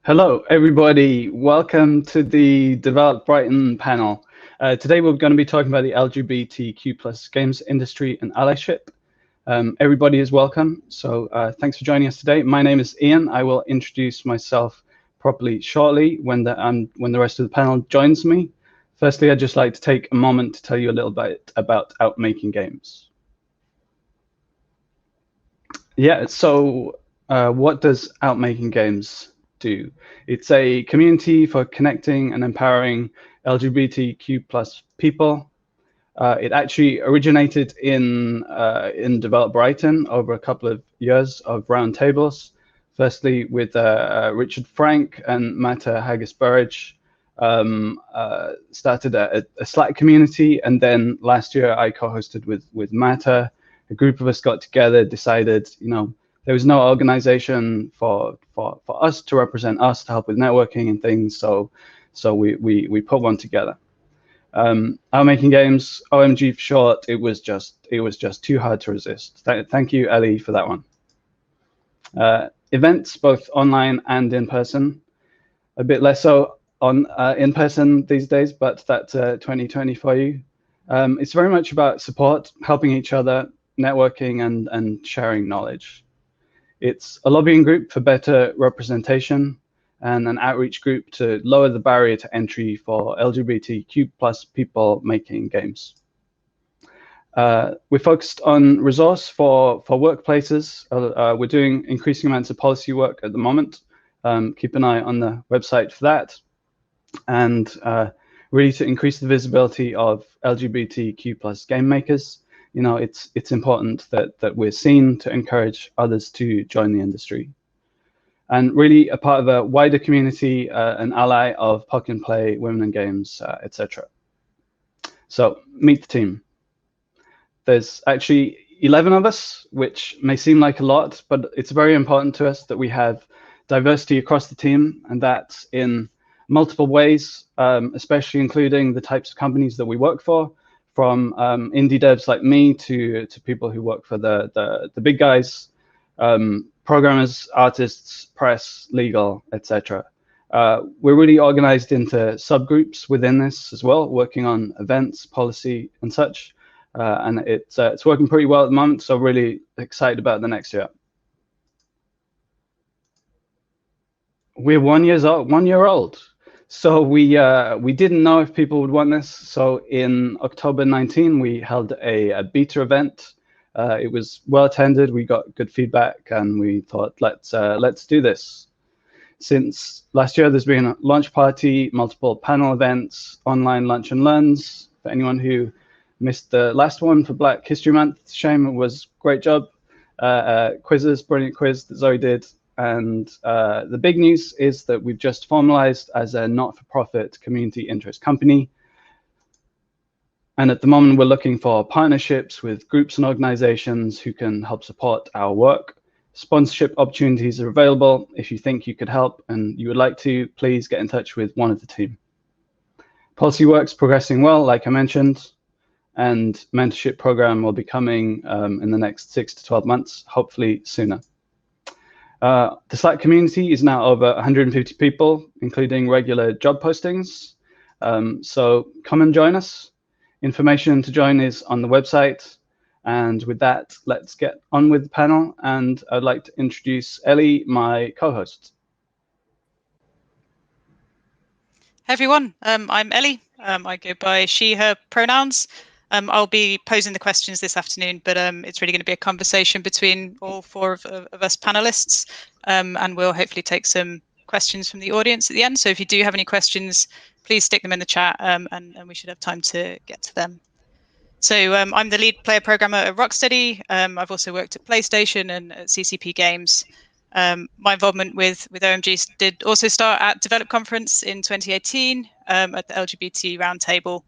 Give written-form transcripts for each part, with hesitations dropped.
Hello, everybody. Welcome to the Develop Brighton panel. Today, we're going to be talking about the LGBTQ plus games industry and allyship. Everybody is welcome. So thanks for joining us today. My name is Ian. I will introduce myself properly shortly when the rest of the panel joins me. Firstly, I'd just like to take a moment to tell you a little bit about Outmaking Games. Yeah, so what does Outmaking Games do? It's a community for connecting and empowering LGBTQ plus people. It actually originated in Develop Brighton over a couple of years of roundtables. Firstly, with Richard Frank and Mata Haggis-Burridge, started a Slack community, and then last year I co-hosted with Mata. A group of us got together, decided, there was no organization for us to represent us to help with networking and things, so we put one together. Outmaking Games, OMG for short. It was just too hard to resist. Thank you, Elli, for that one. Events both online and in person. A bit less so on in person these days, but that's 2020 for you. It's very much about support, helping each other, networking, and sharing knowledge. It's a lobbying group for better representation and an outreach group to lower the barrier to entry for LGBTQ plus people making games. We're focused on resource for workplaces. We're doing increasing amounts of policy work at the moment. Keep an eye on the website for that. And really to increase the visibility of LGBTQ plus game makers. It's important that we're seen to encourage others to join the industry. And really a part of a wider community, an ally of Puck and Play, Women in Games, etc. So meet the team. There's actually 11 of us, which may seem like a lot, but it's very important to us that we have diversity across the team, and that's in multiple ways, especially including the types of companies that we work for, from indie devs like me to people who work for the big guys, programmers, artists, press, legal, etc. We're really organized into subgroups within this as well, working on events, policy, and such. And it's working pretty well at the moment, so really excited about the next year. We're 1 year old. So we didn't know if people would want this. So in October 19, we held a beta event. It was well attended. We got good feedback, and we thought, let's do this. Since last year, there's been a launch party, multiple panel events, online lunch and learns. For anyone who missed the last one for Black History Month, shame. It was a great job. Quizzes, brilliant quiz that Zoe did. And the big news is that we've just formalized as a not-for-profit community interest company. And at the moment, we're looking for partnerships with groups and organizations who can help support our work. Sponsorship opportunities are available. If you think you could help and you would like to, please get in touch with one of the team. Policy work's progressing well, like I mentioned, and mentorship program will be coming in the next 6 to 12 months, hopefully sooner. The Slack community is now over 150 people, including regular job postings. So come and join us. Information to join is on the website. And with that, let's get on with the panel. And I'd like to introduce Elli, my co-host. Hey everyone, I'm Elli. I go by she, her pronouns. I'll be posing the questions this afternoon, but it's really going to be a conversation between all four of us panelists, and we'll hopefully take some questions from the audience at the end. So if you do have any questions, please stick them in the chat, and we should have time to get to them. So I'm the lead player programmer at Rocksteady. I've also worked at PlayStation and at CCP Games. My involvement with OMG did also start at Develop Conference in 2018 at the LGBT Roundtable,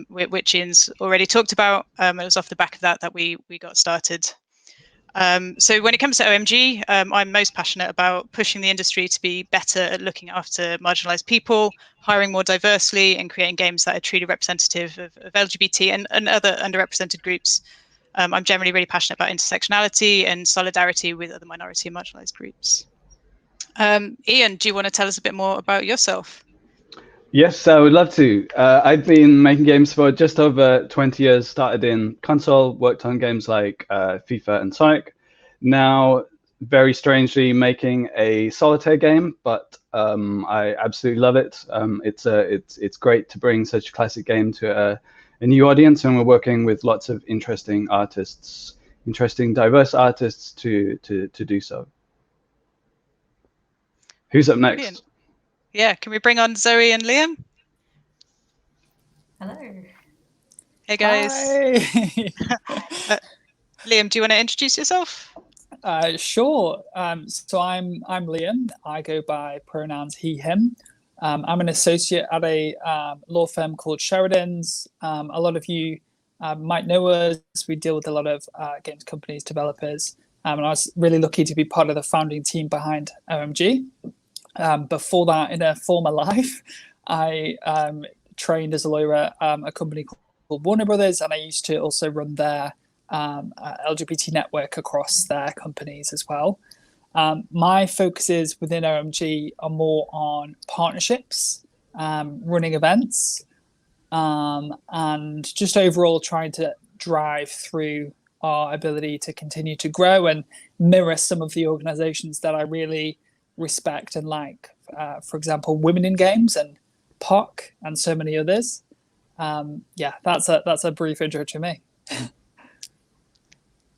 which Ian's already talked about. It was off the back of that we got started. So when it comes to OMG, I'm most passionate about pushing the industry to be better at looking after marginalized people, hiring more diversely, and creating games that are truly representative of LGBT and other underrepresented groups. I'm generally really passionate about intersectionality and solidarity with other minority and marginalized groups. Ian, do you want to tell us a bit more about yourself? Yes, I would love to. I've been making games for just over 20 years, started in console, worked on games like FIFA and Sonic. Now, very strangely, making a solitaire game, but I absolutely love it. It's great to bring such a classic game to a new audience, and we're working with lots of interesting artists, diverse artists to do so. Who's up next? Brilliant. Yeah, can we bring on Zoe and Liam? Hello. Hey guys. Liam, do you want to introduce yourself? Sure. So I'm Liam. I go by pronouns he, him. I'm an associate at a law firm called Sheridans. A lot of you might know us. We deal with a lot of games companies, developers. And I was really lucky to be part of the founding team behind OMG. Before that, in a former life, I trained as a lawyer at a company called Warner Brothers, and I used to also run their LGBT network across their companies as well. My focuses within OMG are more on partnerships, running events, and just overall trying to drive through our ability to continue to grow and mirror some of the organizations that I really respect and like. For example, Women in Games and POC and so many others. Yeah, that's a brief intro to me.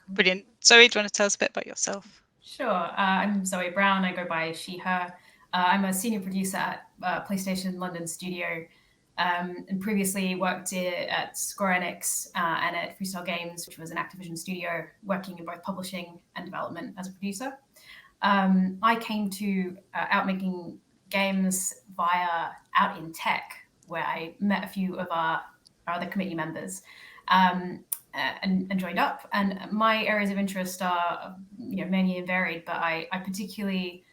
Brilliant. Zoe, do you want to tell us a bit about yourself? Sure. I'm Zoe Brown. I go by she, her. I'm a senior producer at PlayStation London Studio, and previously worked at Square Enix and at Freestyle Games, which was an Activision studio, working in both publishing and development as a producer. I came to Out Making Games via Out in Tech, where I met a few of our other committee members. And joined up. And my areas of interest are, many and varied, but I particularly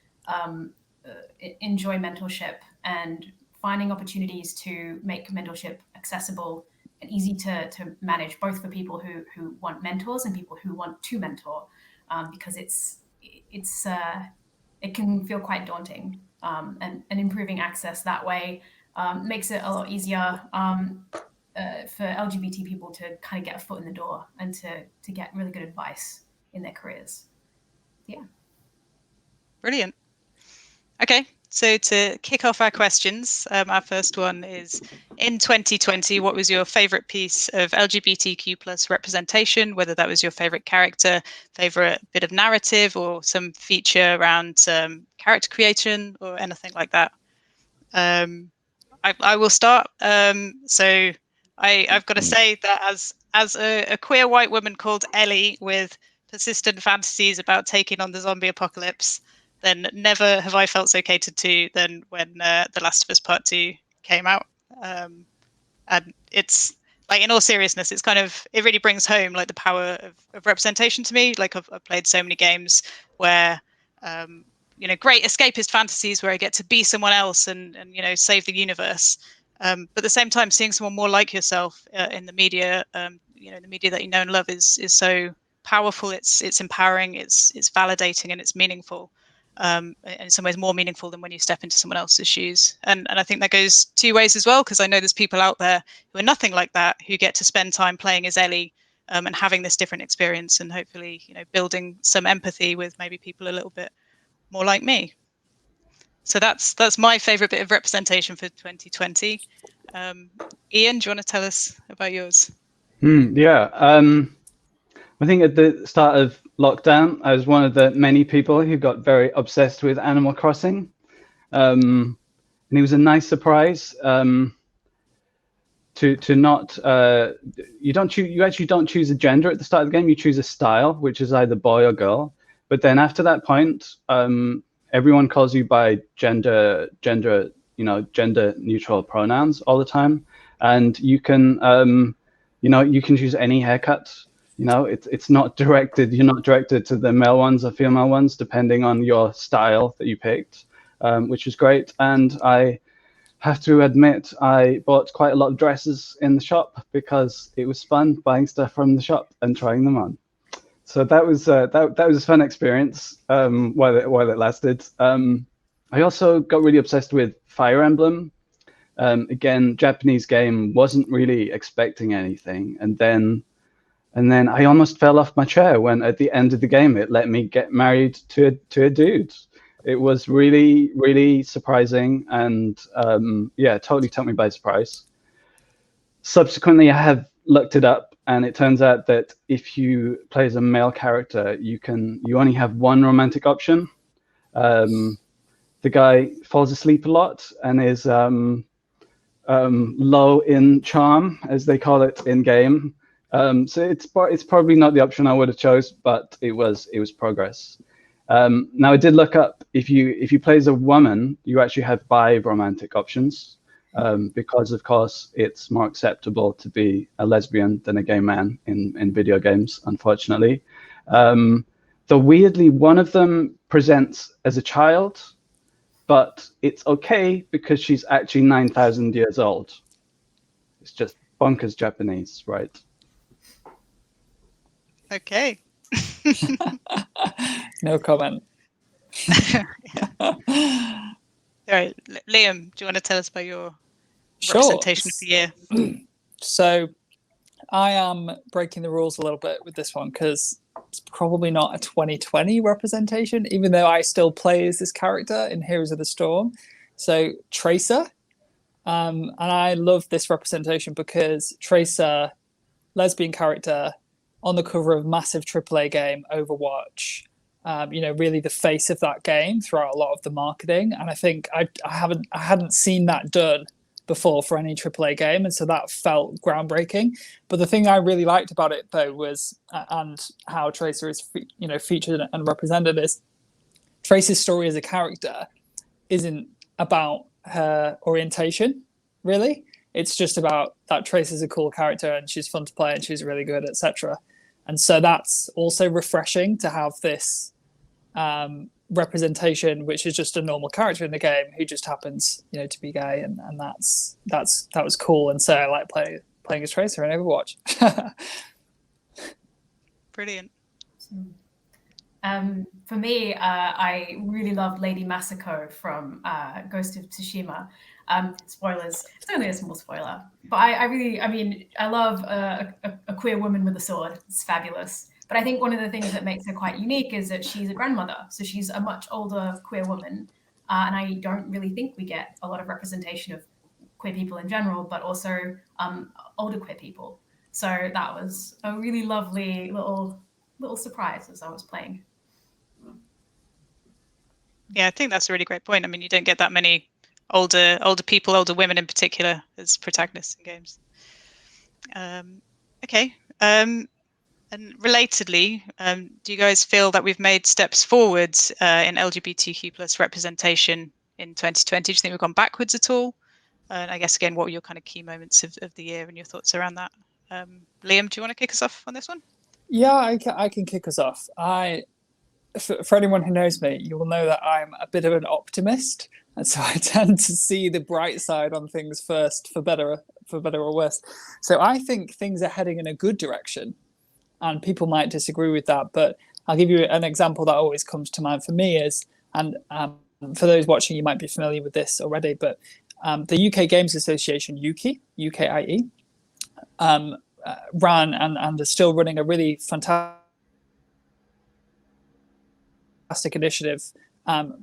enjoy mentorship and finding opportunities to make mentorship accessible and easy to manage, both for people who want mentors and people who want to mentor, because it can feel quite daunting, and improving access that way makes it a lot easier for LGBT people to kind of get a foot in the door and to get really good advice in their careers. Yeah. Brilliant. Okay, so to kick off our questions, our first one is, in 2020, what was your favorite piece of LGBTQ plus representation, whether that was your favorite character, favorite bit of narrative, or some feature around character creation or anything like that? I will start. So I've got to say that as a queer white woman called Elli with persistent fantasies about taking on the zombie apocalypse, then never have I felt so catered to than when The Last of Us Part 2 came out. And it's like, in all seriousness, it really brings home like the power of representation to me. Like I've played so many games where great escapist fantasies where I get to be someone else and save the universe. But at the same time, seeing someone more like yourself in the media, the media that you know and love is so powerful. It's empowering. It's validating, and it's meaningful. And in some ways, more meaningful than when you step into someone else's shoes. And I think that goes two ways as well, because I know there's people out there who are nothing like that, who get to spend time playing as Elli and having this different experience, and hopefully, building some empathy with maybe people a little bit more like me. So that's my favorite bit of representation for 2020. Ian, do you want to tell us about yours? Yeah. I think at the start of lockdown, I was one of the many people who got very obsessed with Animal Crossing. And it was a nice surprise to not, you actually don't choose a gender at the start of the game. You choose a style, which is either boy or girl. But then after that point, everyone calls you by gender neutral pronouns all the time. And you can, you can choose any haircut. it's not directed. You're not directed to the male ones or female ones, depending on your style that you picked, which was great. And I have to admit, I bought quite a lot of dresses in the shop because it was fun buying stuff from the shop and trying them on. So that was that was a fun experience while it lasted. I also got really obsessed with Fire Emblem. Again, Japanese game, wasn't really expecting anything, and then I almost fell off my chair when at the end of the game it let me get married to a dude. It was really, really surprising, and yeah, totally took me by surprise. Subsequently, I have looked it up, and it turns out that if you play as a male character, you only have one romantic option. The guy falls asleep a lot and is low in charm, as they call it in game. So it's probably not the option I would have chose, but it was progress. Now I did look up, if you play as a woman, you actually have 5 romantic options, because of course it's more acceptable to be a lesbian than a gay man in video games, unfortunately. Though weirdly, one of them presents as a child, but it's okay because she's actually 9,000 years old. It's just bonkers Japanese, right? Okay. No comment. All right, Liam, do you want to tell us about your Sure. representation of the year? So I am breaking the rules a little bit with this one because it's probably not a 2020 representation, even though I still play as this character in Heroes of the Storm. So Tracer, and I love this representation because Tracer, lesbian character, on the cover of massive AAA game, Overwatch, really the face of that game throughout a lot of the marketing. And I think I hadn't seen that done before for any AAA game, and so that felt groundbreaking. But the thing I really liked about it, though, was and how Tracer is featured and represented is Tracer's story as a character isn't about her orientation, really. It's just about that Tracer's a cool character and she's fun to play and she's really good, etc. And so that's also refreshing to have this representation, which is just a normal character in the game who just happens, to be gay, and that was cool. And so I like playing as Tracer in Overwatch. Brilliant. For me, I really loved Lady Masako from Ghost of Tsushima. Spoilers. It's only a small spoiler, but I love a queer woman with a sword. It's fabulous. But I think one of the things that makes her quite unique is that she's a grandmother. So she's a much older queer woman. And I don't really think we get a lot of representation of queer people in general, but also older queer people. So that was a really lovely little surprise as I was playing. Yeah, I think that's a really great point. I mean, you don't get that many older people, older women in particular, as protagonists in games. Okay. And relatedly, do you guys feel that we've made steps forwards in LGBTQ plus representation in 2020? Do you think we've gone backwards at all? And I guess, again, what were your kind of key moments of the year and your thoughts around that? Liam, do you want to kick us off on this one? Yeah, I can kick us off. For anyone who knows me, you will know that I'm a bit of an optimist. And so I tend to see the bright side on things first, for better or worse. So I think things are heading in a good direction. And people might disagree with that, but I'll give you an example that always comes to mind for me is, and for those watching, you might be familiar with this already, but the UK Games Association, UKIE, ran and is still running a really fantastic initiative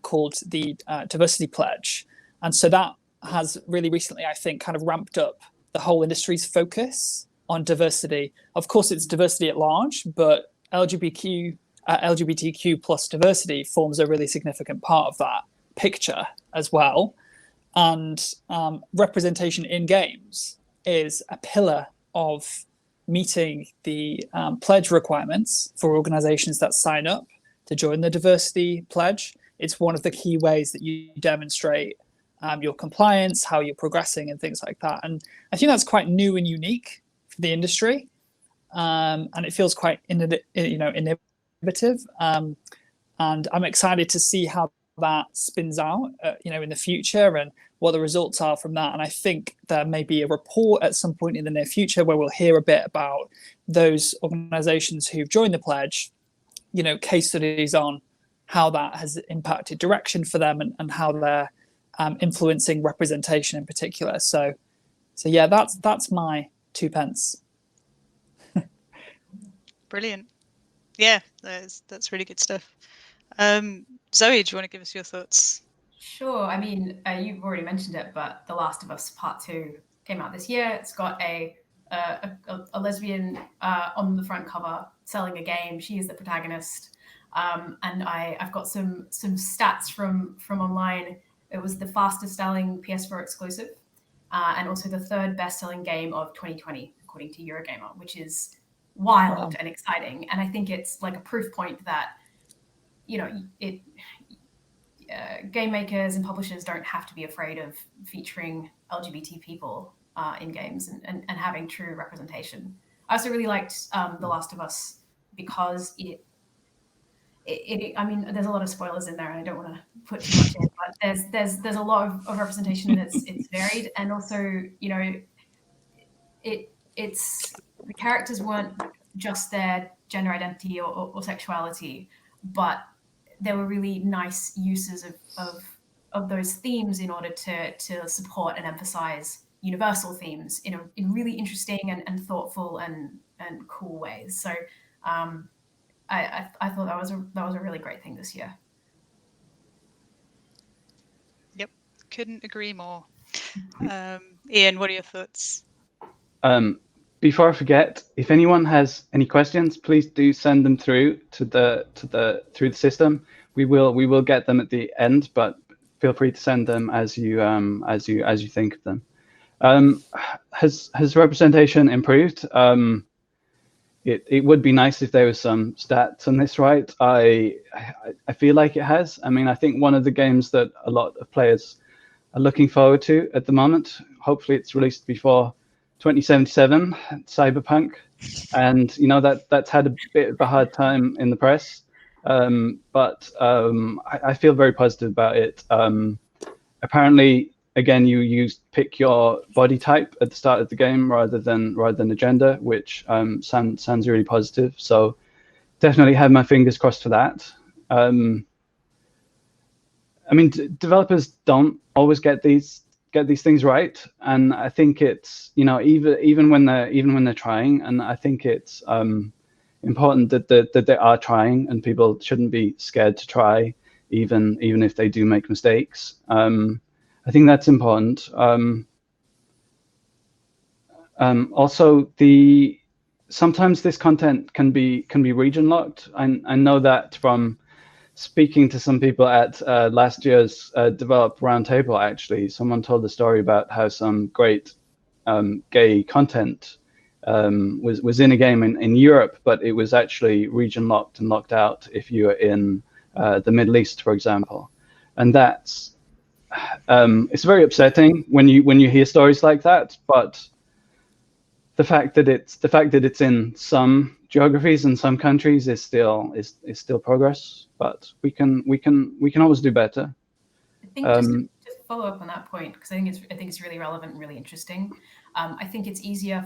called the Diversity Pledge. And so that has really recently, I think, kind of ramped up the whole industry's focus on diversity. Of course, it's diversity at large, but LGBTQ plus diversity forms a really significant part of that picture as well. And representation in games is a pillar of meeting the pledge requirements for organizations that sign up to join the Diversity Pledge. It's one of the key ways that you demonstrate your compliance, how you're progressing and things like that. And I think that's quite new and unique for the industry. and it feels quite innovative. And I'm excited to see how that spins out, in the future, and what the results are from that. And I think there may be a report at some point in the near future where we'll hear a bit about those organizations who've joined the pledge, case studies on how that has impacted direction for them, and how they're influencing representation in particular. So yeah, that's my 2 pence. Brilliant. Yeah, that's really good stuff. Zoe, do you want to give us your thoughts? Sure. I mean, you've already mentioned it, but The Last of Us Part 2 came out this year. It's got a lesbian on the front cover selling a game. She is the protagonist. And I've got some stats from online. It was the fastest selling PS4 exclusive, and also the 3rd best selling game of 2020, according to Eurogamer, which is wild and exciting. And I think it's like a proof point that, game makers and publishers don't have to be afraid of featuring LGBT people in games and having true representation. I also really liked The Last of Us because I mean, there's a lot of spoilers in there, and I don't want to put too much in, but there's a lot of representation, and it's varied, and also, it's the characters weren't just their gender identity or sexuality, but there were really nice uses of those themes in order to support and emphasize universal themes in really interesting and thoughtful and cool ways. So I thought that was a really great thing this year. Yep, couldn't agree more. Ian, what are your thoughts? Before I forget, if anyone has any questions, please do send them through through the system. We will get them at the end, but feel free to send them as you think of them. Has representation improved? It would be nice if there was some stats on this, right? I feel like it has. I mean, I think one of the games that a lot of players are looking forward to at the moment, hopefully it's released before 2077, Cyberpunk, and that's had a bit of a hard time in the press, but I feel very positive about it. Apparently, again, you pick your body type at the start of the game rather than a gender, which sounds really positive. So definitely have my fingers crossed for that. I mean, developers don't always get these things right, and I think it's even when they're trying, and I think it's important that they are trying, and people shouldn't be scared to try, even if they do make mistakes. I think that's important. Also, sometimes this content can be region locked. I know that from speaking to some people at last year's Develop Roundtable. Actually, someone told the story about how some great gay content was in a game in Europe, but it was actually region locked and locked out if you were in the Middle East, for example. And that's it's very upsetting when you hear stories like that. But the fact that it's in some geographies and some countries is still progress. But we can always do better. I think just to follow up on that point, because I think it's really relevant and really interesting. I think it's easier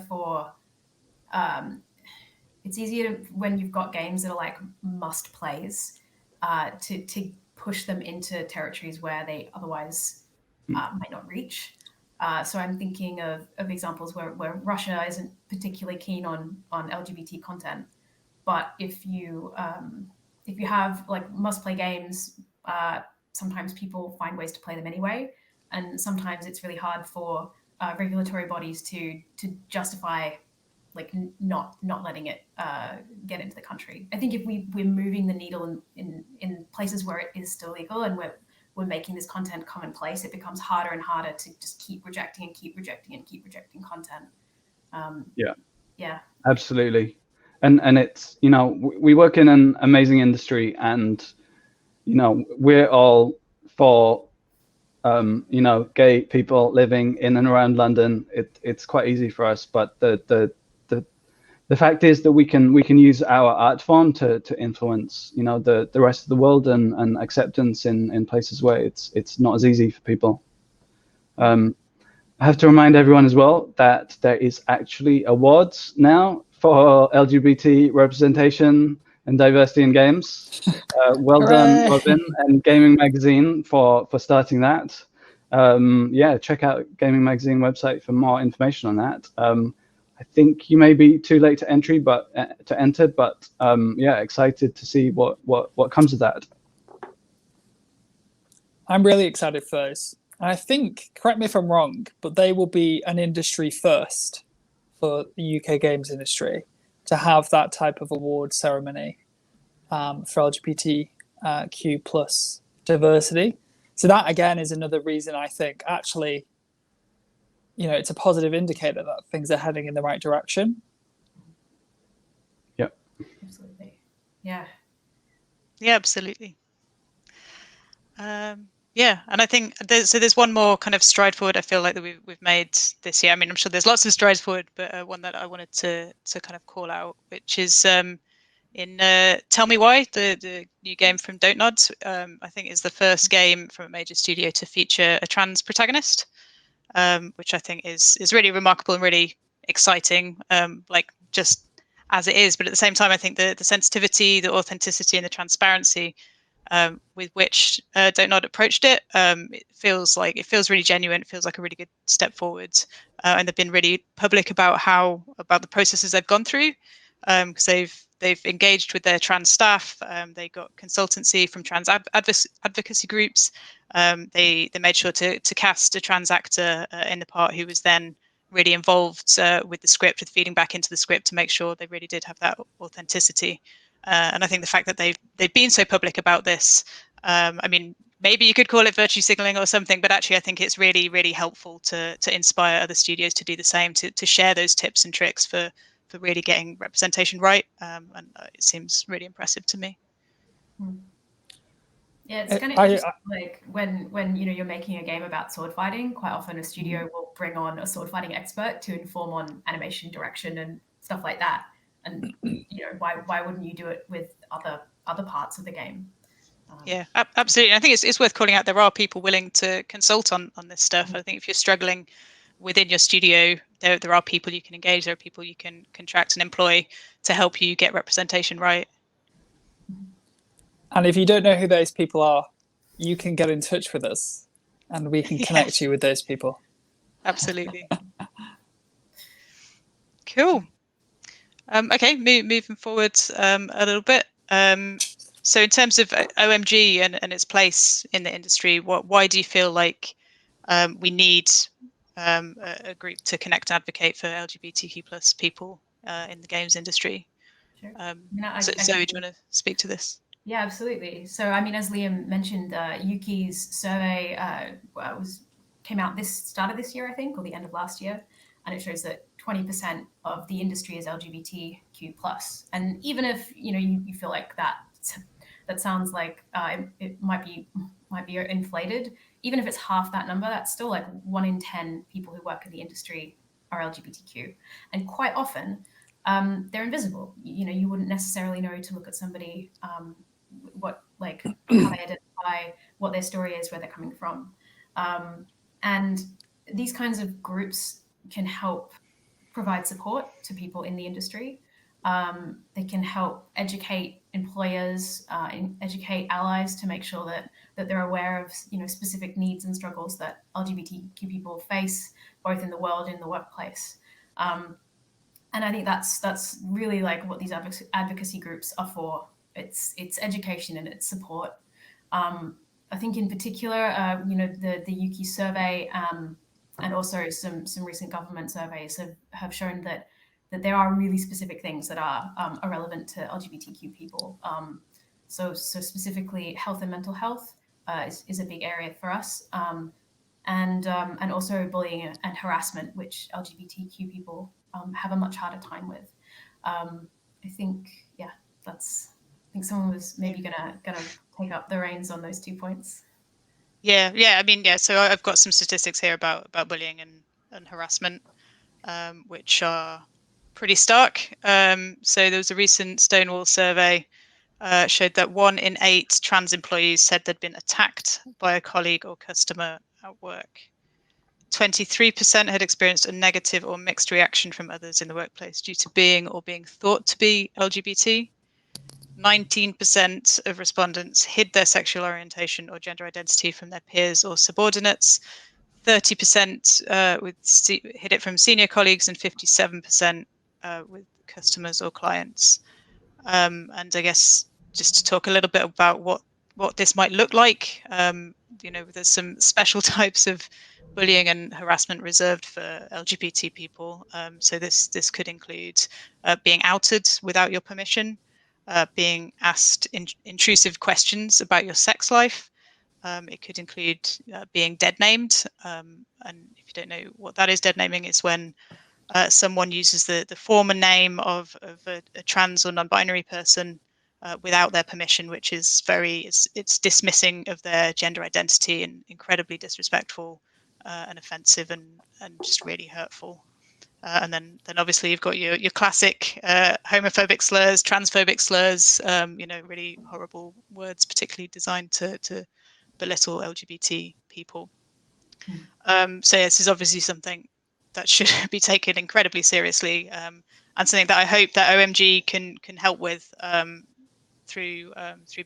when you've got games that are like must plays to push them into territories where they otherwise might not reach. So I'm thinking of examples where Russia isn't particularly keen on LGBT content, but if you have like must play games, sometimes people find ways to play them anyway, and sometimes it's really hard for regulatory bodies to justify like not letting it get into the country. I think if we're moving the needle in places where it is still legal, and we're making this content commonplace, it becomes harder and harder to just keep rejecting content. Yeah, absolutely. And it's, we work in an amazing industry, and we're all for gay people living in and around London. It's quite easy for us, but the the fact is that we can use our art form to influence, you know, the rest of the world and acceptance in places where it's not as easy for people. I have to remind everyone as well that there is actually awards now for LGBT representation and diversity in games. Well done, Robin and Gaming Magazine for starting that. Yeah, check out Gaming Magazine website for more information on that. I think you may be too late to enter, but yeah, excited to see what comes of that. I'm really excited for those. I think, correct me if I'm wrong, but they will be an industry first for the UK games industry to have that type of award ceremony for LGBTQ plus diversity. So that again is another reason I think actually, you know, it's a positive indicator that things are heading in the right direction. Yep. Absolutely. Yeah. Yeah, absolutely. Yeah, and I think there's one more kind of stride forward I feel like that we've made this year. I mean, I'm sure there's lots of strides forward, but one that I wanted to kind of call out, which is in Tell Me Why, the new game from Don't Nod. I think is the first game from a major studio to feature a trans protagonist, which I think is really remarkable and really exciting. Like just as it is, but at the same time, I think the sensitivity, the authenticity, and the transparency with which Don't Nod approached it, it feels really genuine. It feels like a really good step forward, and they've been really public about the processes they've gone through, because they've engaged with their trans staff. They got consultancy from trans advocacy groups. They made sure to cast a trans actor in the part who was then really involved with the script, with feeding back into the script to make sure they really did have that authenticity. And I think the fact that they've been so public about this, I mean, maybe you could call it virtue signaling or something, but actually I think it's really, really helpful to inspire other studios to do the same, to share those tips and tricks for really getting representation right. And it seems really impressive to me. Yeah, it's kind of interesting, like when you know you're making a game about sword fighting, quite often a studio will bring on a sword fighting expert to inform on animation direction and stuff like that. And you know, why wouldn't you do it with other parts of the game? Yeah, absolutely. I think it's worth calling out there are people willing to consult on this stuff. I think if you're struggling within your studio, there are people you can engage, there are people you can contract and employ to help you get representation right. And if you don't know who those people are, you can get in touch with us and we can connect you with those people. Absolutely. Cool. Okay, moving forward a little bit. So in terms of OMG and its place in the industry, why do you feel like we need a group to connect and advocate for LGBTQ plus people in the games industry? Sure. Zoe, do you want to speak to this? Yeah, absolutely. So, I mean, as Liam mentioned, Yuki's survey came out start of this year, I think, or the end of last year, and it shows that 20% of the industry is LGBTQ plus. And even if you feel like that sounds like it might be inflated, even if it's half that number, that's still like 1 in 10 people who work in the industry are LGBTQ, and quite often they're invisible. You wouldn't necessarily know to look at somebody how they identify, what their story is, where they're coming from, and these kinds of groups can help provide support to people in the industry. They can help educate employers, educate allies to make sure that they're aware of specific needs and struggles that LGBTQ people face, both in the world and in the workplace. And I think that's really like what these advocacy groups are for. It's education and it's support. I think in particular, the Yuki survey and also some recent government surveys have shown that there are really specific things that are relevant to LGBTQ people. So specifically, health and mental health is a big area for us, and also bullying and harassment, which LGBTQ people have a much harder time with. I think someone was maybe gonna take up the reins on those 2 points. Yeah. I mean, so I've got some statistics here about bullying and harassment, which are pretty stark. So there was a recent Stonewall survey showed that 1 in 8 trans employees said they'd been attacked by a colleague or customer at work. 23% had experienced a negative or mixed reaction from others in the workplace due to being or being thought to be LGBT. 19% of respondents hid their sexual orientation or gender identity from their peers or subordinates. 30% hid it from senior colleagues, and 57% with customers or clients. And I guess just to talk a little bit about what this might look like, there's some special types of bullying and harassment reserved for LGBT people. So this could include being outed without your permission, being asked intrusive questions about your sex life. It could include being dead named. And if you don't know what that is, dead naming is when someone uses the former name of a trans or non-binary person without their permission, which is it's dismissing of their gender identity and incredibly disrespectful and offensive and just really hurtful. And then obviously you've got your classic homophobic slurs, transphobic slurs, really horrible words, particularly designed to belittle LGBT people. So this is obviously something that should be taken incredibly seriously, and something that I hope that OMG can help with through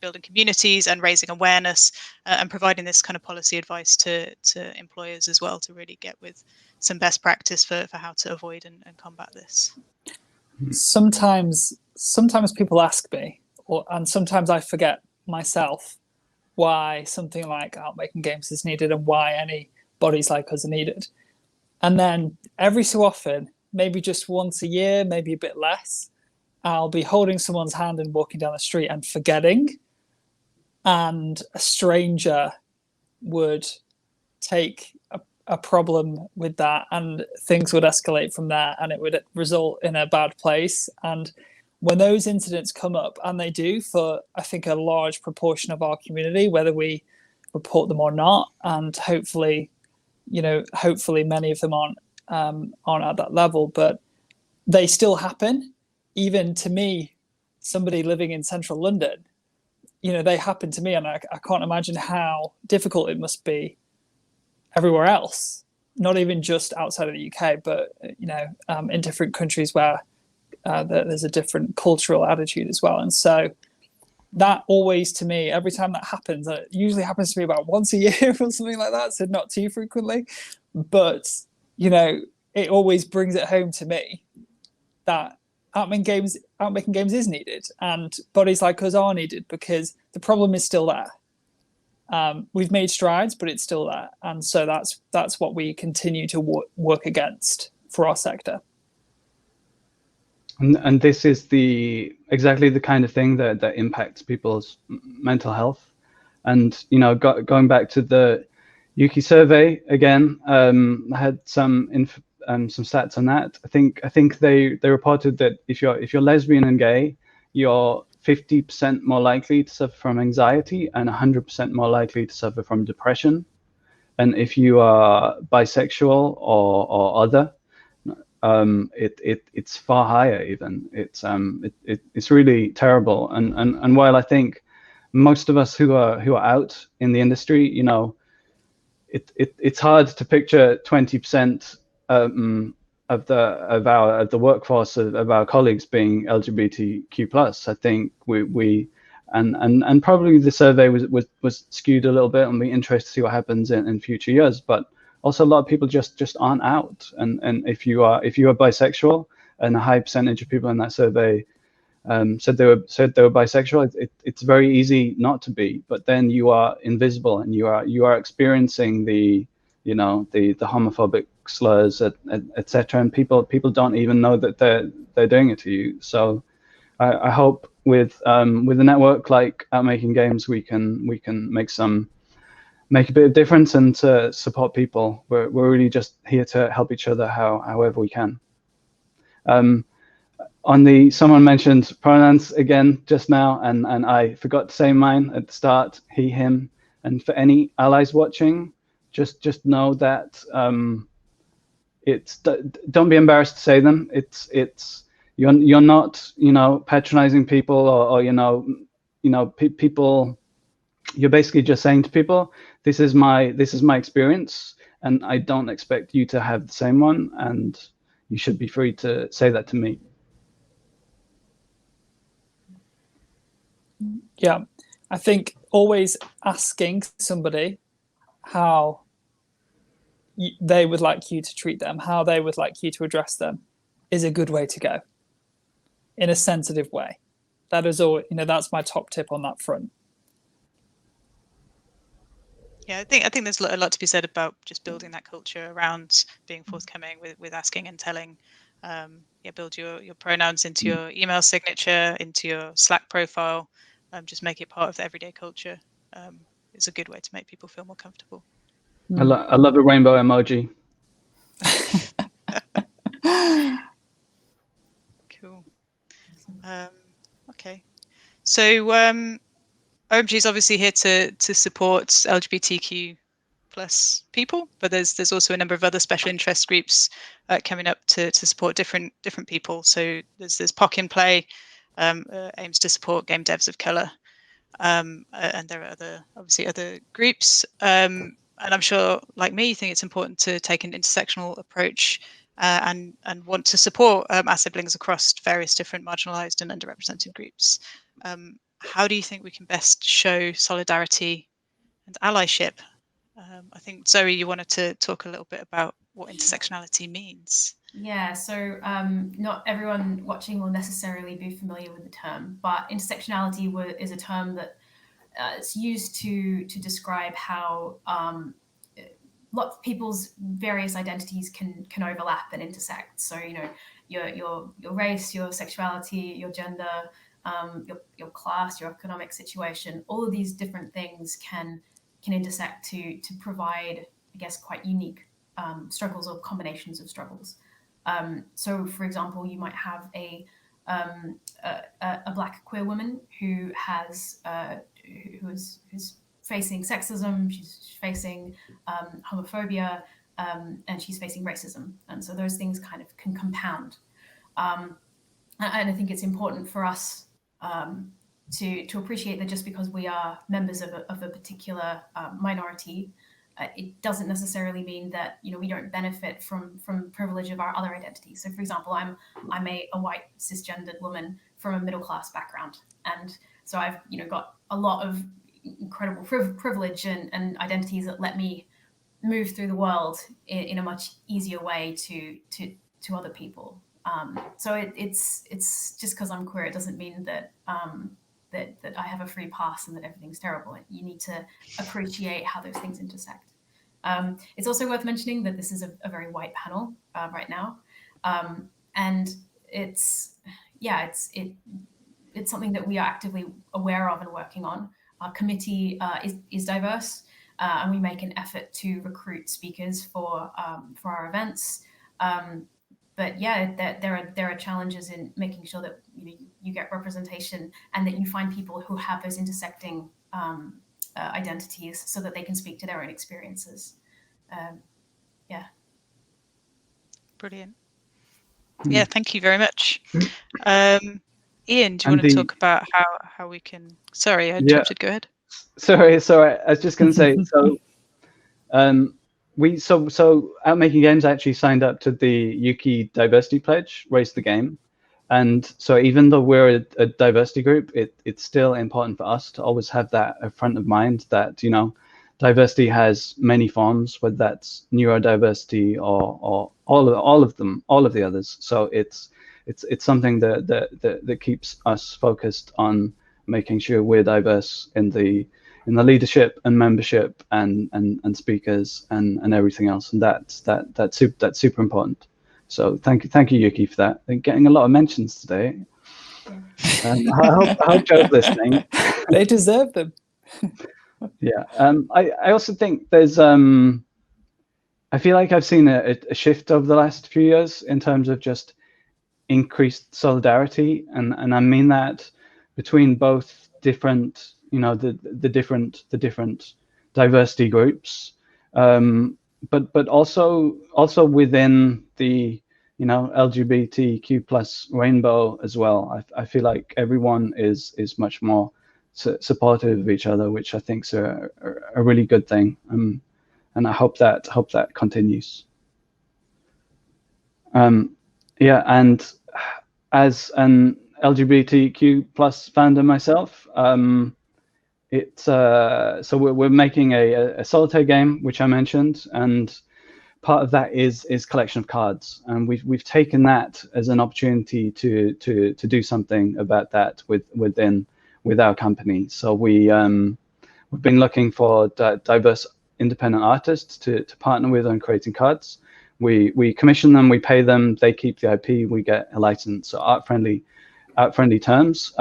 building communities and raising awareness and providing this kind of policy advice to employers as well, to really get with some best practice for how to avoid and combat this. Sometimes people ask me, and sometimes I forget myself, why something like Out Making Games is needed and why any bodies like us are needed. And then every so often, maybe just once a year, maybe a bit less, I'll be holding someone's hand and walking down the street and forgetting, and a stranger would take a problem with that and things would escalate from there and it would result in a bad place. And when those incidents come up, and they do for, I think, a large proportion of our community, whether we report them or not, and hopefully many of them aren't at that level, but they still happen. Even to me, somebody living in central London, they happen to me, and I can't imagine how difficult it must be everywhere else, not even just outside of the UK, but in different countries where there's a different cultural attitude as well. And so that always, to me, every time that happens, it usually happens to me about once a year or something like that, so not too frequently, but it always brings it home to me that Out Making Games is needed, and bodies like us are needed, because the problem is still there. We've made strides, but it's still there, and so that's what we continue to work against for our sector. And this is exactly the kind of thing that impacts people's mental health. And going back to the Yuki survey again, I had some stats on that. I think they reported that if you're lesbian and gay, you're 50% more likely to suffer from anxiety and 100% more likely to suffer from depression. And if you are bisexual or other, it's far higher even. It's really terrible. And while I think most of us who are out in the industry, it's hard to picture 20% of the workforce of our colleagues being LGBTQ+. I think we and probably the survey was skewed a little bit, and be interested to see what happens in future years. But also a lot of people just aren't out. And if you are bisexual, and a high percentage of people in that survey said they were bisexual, it's very easy not to be. But then you are invisible, and you are experiencing the homophobic slurs, etc. And people don't even know that they're doing it to you. So I hope with a network like Out Making Games, we can make a bit of difference and to support people. We're really just here to help each other however we can. Someone mentioned pronouns again just now, and I forgot to say mine at the start, he, him. And for any allies watching, just know that don't be embarrassed to say them. You're not, you know, patronizing people or you know, people. You're basically just saying to people, this is my experience, and I don't expect you to have the same one, and you should be free to say that to me. Yeah, I think always asking somebody how they would like you to treat them, how they would like you to address them, is a good way to go, in a sensitive way. That is all, you know, that's my top tip on that front. Yeah, I think there's a lot to be said about just building that culture around being forthcoming with asking and telling. Yeah, build your pronouns into your email signature, into your Slack profile. Just make it part of the everyday culture. It's a good way to make people feel more comfortable. I love a rainbow emoji. Cool. Okay. So OMG is obviously here to support LGBTQ plus people, but there's also a number of other special interest groups coming up to support different people. So there's POC in Play, aims to support game devs of color, and there are obviously other groups. And I'm sure, like me, you think it's important to take an intersectional approach and want to support our siblings across various different marginalized and underrepresented groups. How do you think we can best show solidarity and allyship? I think, Zoe, you wanted to talk a little bit about what intersectionality means. Yeah, so not everyone watching will necessarily be familiar with the term, but intersectionality is a term that it's used to describe how lots of people's various identities can overlap and intersect. So, you know, your race, your sexuality, your gender, your class, your economic situation, all of these different things can intersect to provide, I guess, quite unique struggles or combinations of struggles. So, for example, you might have a Black queer woman who who's facing sexism, she's facing homophobia, and she's facing racism, and so those things kind of can compound. And I think it's important for us to appreciate that just because we are members of a particular minority, it doesn't necessarily mean that, you know, we don't benefit from privilege of our other identities. So, for example, I'm a white cisgendered woman from a middle class background, and so I've, you know, got a lot of incredible privilege and identities that let me move through the world in a much easier way to other people. So it's just because I'm queer, it doesn't mean that that I have a free pass and that everything's terrible. You need to appreciate how those things intersect. It's also worth mentioning that this is a very white panel right now, and it's something that we are actively aware of and working on. Our committee is diverse, and we make an effort to recruit speakers for our events. But yeah, there are challenges in making sure that you get representation and that you find people who have those intersecting identities so that they can speak to their own experiences. Yeah. Brilliant. Yeah, thank you very much. Ian, do you want to talk about how we can? Sorry, I interrupted. Go ahead. Sorry. I was just going to say, so Out Making Games actually signed up to the UK Diversity Pledge, Raise the Game, and so even though we're a diversity group, it's still important for us to always have that at front of mind, that, you know, diversity has many forms, whether that's neurodiversity or all of them, all of the others. So it's something that keeps us focused on making sure we're diverse in the leadership and membership and speakers and everything else, and that's super important. So thank you, Yuki, for that. They're getting a lot of mentions today. I hope Joe's listening. They deserve them. Yeah. I also think there's I feel like I've seen a shift over the last few years in terms of just increased solidarity, and I mean that between both different, you know, the different diversity groups. but also within the LGBTQ plus rainbow as well. I feel like everyone is much more supportive of each other, which I think is a really good thing. And I hope that continues. Yeah, and as an LGBTQ plus founder myself, so we're making a solitaire game, which I mentioned, and part of that is collection of cards, and we've taken that as an opportunity to do something about that with our company. So we've been looking for diverse independent artists to partner with on creating cards. We commission them, we pay them, they keep the IP, we get a license, so art friendly terms.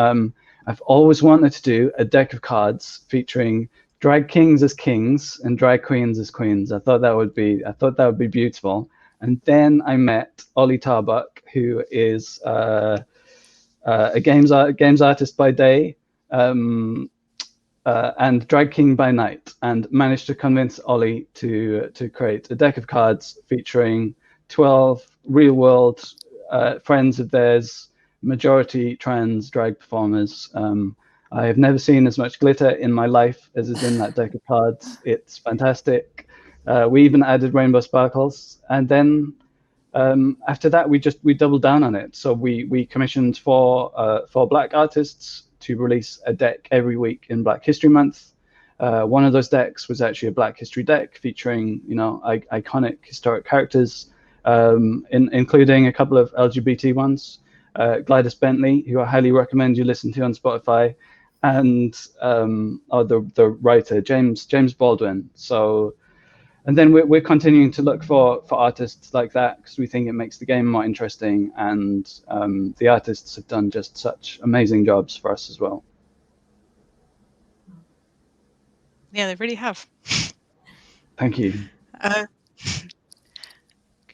I've always wanted to do a deck of cards featuring drag kings as kings and drag queens as queens. I thought that would be beautiful. And then I met Ollie Tarbuck, who is a games artist by day, and drag king by night, and managed to convince Ollie to create a deck of cards featuring 12 real world friends of theirs, majority trans drag performers. I have never seen as much glitter in my life as is in that deck of cards. It's fantastic. We even added rainbow sparkles, and then after that we doubled down on it. So we commissioned four Black artists to release a deck every week in Black History Month. One of those decks was actually a Black History deck featuring iconic historic characters, including a couple of LGBT ones. Gladys Bentley, who I highly recommend you listen to on Spotify, and the writer James Baldwin. So, and then we're continuing to look for artists like that, because we think it makes the game more interesting, and the artists have done just such amazing jobs for us as well. Yeah, they really have. Thank you.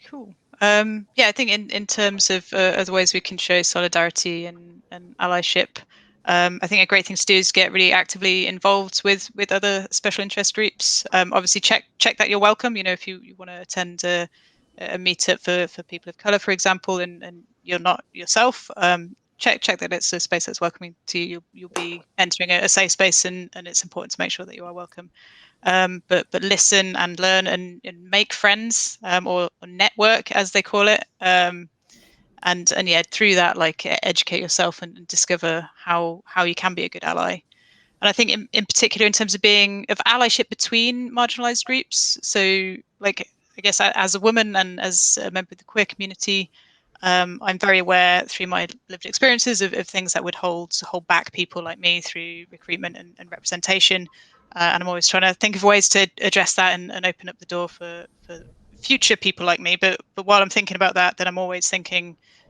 Cool. Yeah, I think in terms of the ways we can show solidarity and allyship, I think a great thing to do is get really actively involved with other special interest groups. Obviously, check that you're welcome. If you want to attend a meetup for people of color, for example, and you're not yourself, check that it's a space that's welcoming to you. You'll be entering a safe space, and it's important to make sure that you are welcome. But listen and learn and make friends, or network, as they call it. And yeah, through that, educate yourself and discover how you can be a good ally. And I think in particular, in terms of being of allyship between marginalized groups. So I guess as a woman and as a member of the queer community, I'm very aware through my lived experiences of things that would hold back people like me through recruitment and representation. And I'm always trying to think of ways to address that and open up the door for future people like me. But while I'm thinking about that, then I'm always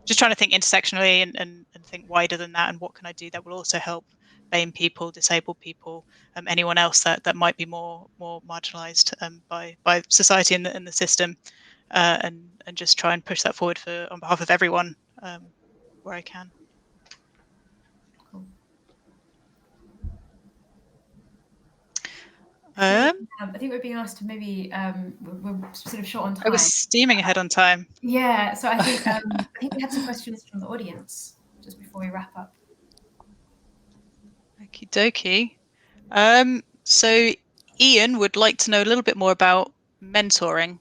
just trying to think intersectionally and think wider than that, and what can I do that will also help BAME people, disabled people, anyone else that might be more marginalized by society and the system, and just try and push that forward on behalf of everyone where I can. I think we're being asked to maybe we're sort of short on time. I was steaming ahead on time. Yeah, so I think we had some questions from the audience just before we wrap up. Okie dokie. So Ian would like to know a little bit more about mentoring.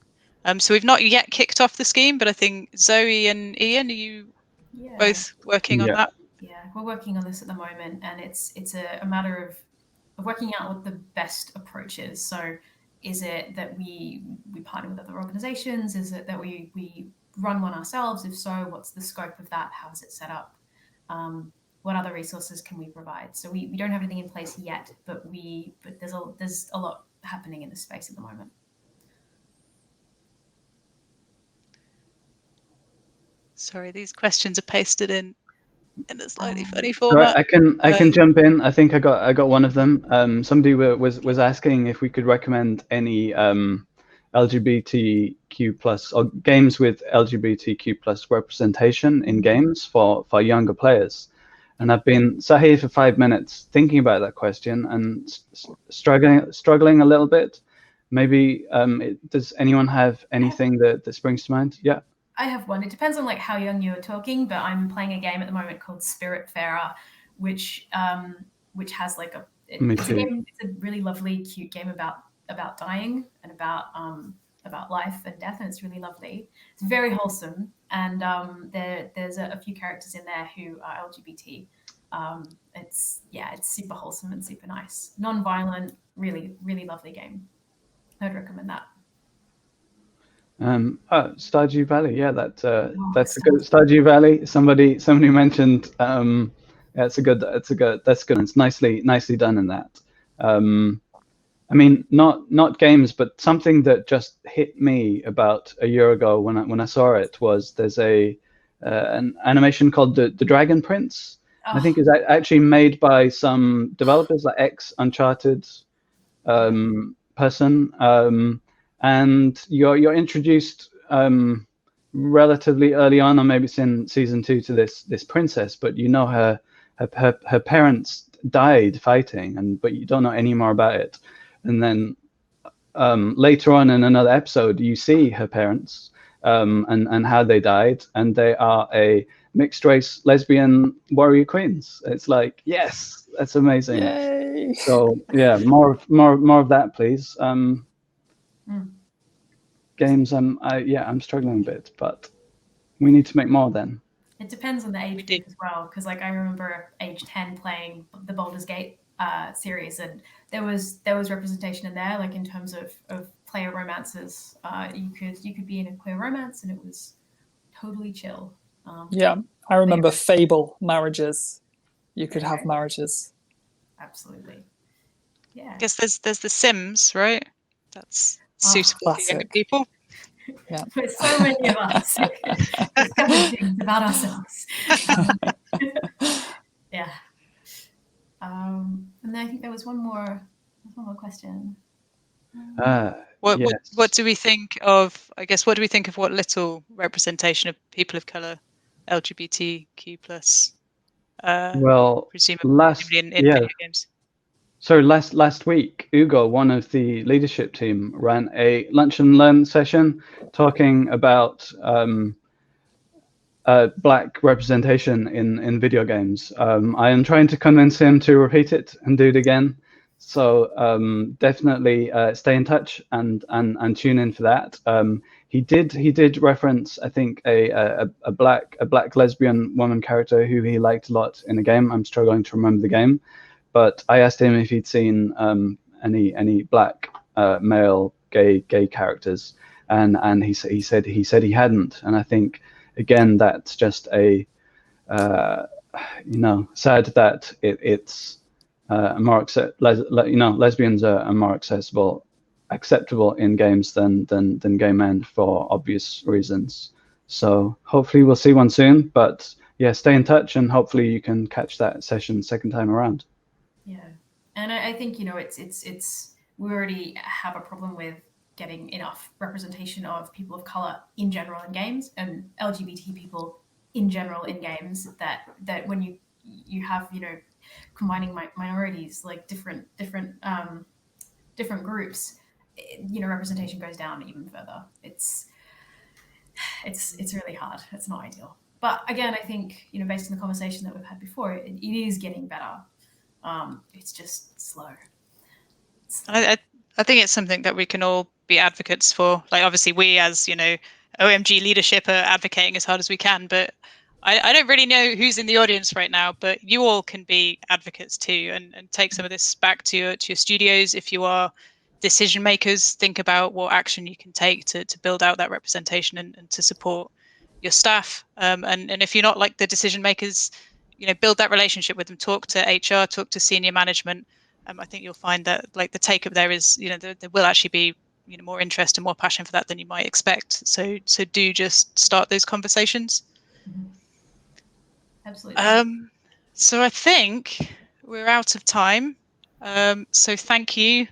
So we've not yet kicked off the scheme, but I think Zoe and Ian, are you both working on that? Yeah, we're working on this at the moment, and it's a matter of working out what the best approach is. So is it that we partner with other organizations? Is it that we run one ourselves? If so, what's the scope of that? How is it set up? What other resources can we provide? So we don't have anything in place yet, but there's a lot happening in this space at the moment. Sorry, these questions are pasted in a slightly funny format. I can jump in. I think I got one of them. Somebody was asking if we could recommend any LGBTQ plus or games with LGBTQ plus representation in games for younger players. And I've been sat here for 5 minutes thinking about that question and struggling a little bit. maybe does anyone have anything that springs to mind? Yeah. I have one. It depends on like how young you're talking, but I'm playing a game at the moment called Spiritfarer, which has like it's a really lovely, cute game about dying and about life and death, and it's really lovely. It's very wholesome, and there's a few characters in there who are LGBT. It's super wholesome and super nice, non-violent, really, really lovely game. I'd recommend that. Stardew Valley, yeah, that's a good Stardew Valley. Somebody mentioned that's good. It's nicely done in that. I mean, not games, but something that just hit me about a year ago when I saw it was there's an animation called the Dragon Prince. I think it's actually made by some developers, like ex-Uncharted person. And you're introduced relatively early on, or maybe it's in season 2, to this princess, but you know her parents died fighting, but you don't know any more about it. And then later on in another episode, you see her parents and how they died, and they are a mixed race lesbian warrior queens. It's like, yes, that's amazing. Yay. So yeah, more of that, please. Games, I'm struggling a bit, but we need to make more then. It depends on the age group as well, because like I remember age 10 playing the Baldur's Gate series, and there was representation in there, like in terms of player romances. You could be in a queer romance and it was totally chill. Yeah, I remember Fable marriages. You could have marriages. Absolutely. Yeah. I guess there's The Sims, right? That's suitable for younger people. Yeah. There's so many of us discovering things about ourselves. Yeah. And then I think there was one more question. What do we think of? I guess what do we think of what little representation of people of color, LGBTQ plus? Presumably in video games. So last week, Ugo, one of the leadership team, ran a lunch and learn session talking about black representation in video games. I am trying to convince him to repeat it and do it again. So definitely stay in touch and tune in for that. He did reference, I think, a black lesbian woman character who he liked a lot in a game. I'm struggling to remember the game. But I asked him if he'd seen any black male gay characters, and he said he hadn't. And I think again that's just a sad that it's more lesbians are more acceptable in games than gay men for obvious reasons. So hopefully we'll see one soon. But yeah, stay in touch, and hopefully you can catch that session second time around. Yeah, and I think it's we already have a problem with getting enough representation of people of color in general in games, and LGBT people in general in games. That when you have combining minorities, like different groups, representation goes down even further. It's really hard. It's not ideal. But again, I think based on the conversation that we've had before, it is getting better. It's just slow. I think it's something that we can all be advocates for. Like, obviously we as OMG leadership are advocating as hard as we can, but I don't really know who's in the audience right now, but you all can be advocates too, and take some of this back to your studios. If you are decision makers, think about what action you can take to build out that representation and to support your staff. And if you're not like the decision makers, build that relationship with them. Talk to HR, talk to senior management. I think you'll find that like the take up there is, there will actually be more interest and more passion for that than you might expect. So do just start those conversations. Mm-hmm. Absolutely. So I think we're out of time. So thank you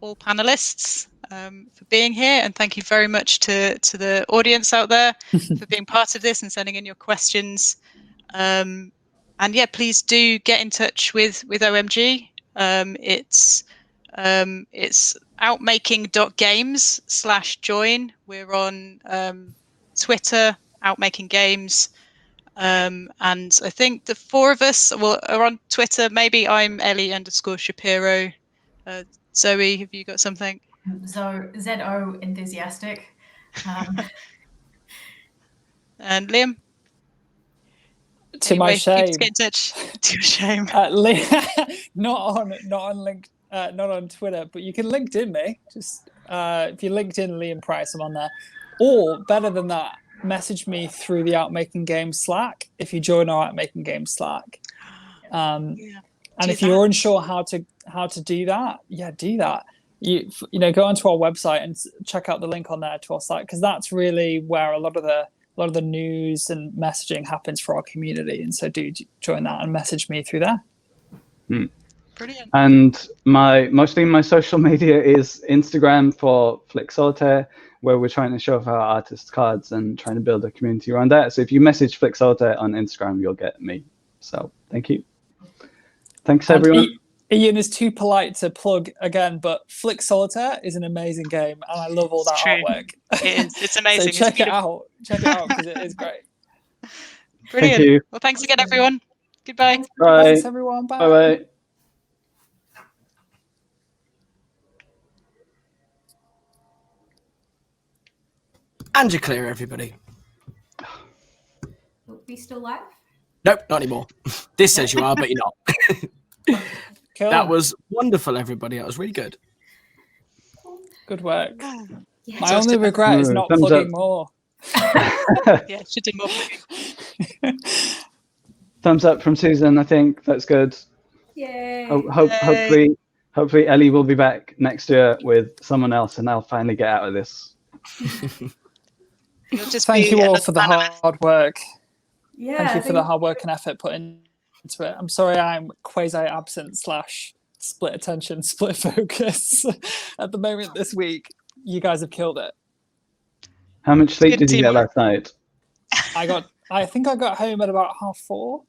all panelists for being here, and thank you very much to the audience out there for being part of this and sending in your questions. And yeah, please do get in touch with OMG. It's outmaking.games/join. We're on Twitter, outmakinggames. And I think the four of us are on Twitter. Maybe I'm Elli_Shapiro. Zoe, have you got something? ZO enthusiastic. And Liam? To my shame. Get in touch. To your shame. Not on Twitter, but you can LinkedIn me. Just if you LinkedIn Liam Price, I'm on there. Or better than that, message me through the Outmaking Games Slack. If you join our Outmaking Games Slack, and if you're unsure how to do that, do that. You go onto our website and check out the link on there to our site, because that's really where a lot of the news and messaging happens for our community. And so do join that and message me through there. Brilliant. And mostly my social media is Instagram for Flick Solitaire, where we're trying to show off our artist cards and trying to build a community around that. So if you message Flick Solitaire on Instagram, you'll get me. So thank you. Thanks, everyone. Ian is too polite to plug again, but Flick Solitaire is an amazing game, and I love all that artwork. It is. It's amazing. So check it out because it is great. Brilliant. Thank you. Well, thanks again, everyone. Goodbye. Bye. Thanks, everyone. Bye. Bye. And you're clear, everybody. Are we still live? Nope, not anymore. This says you are, but you're not. Cool. That was wonderful, everybody. That was really good. Good work. Yeah. My only regret is not plugging more. Yeah, should do more plugging. Thumbs up from Susan. I think that's good. Yay. Hopefully Ellie will be back next year with someone else, and I'll finally get out of this. Thank you all for the hard work. Yeah. Thank you for the hard work and effort put into it. I'm sorry I'm quasi-absent / split attention, split focus at the moment this week. You guys have killed it. How much sleep did you get last night? I think I got home at about 4:30.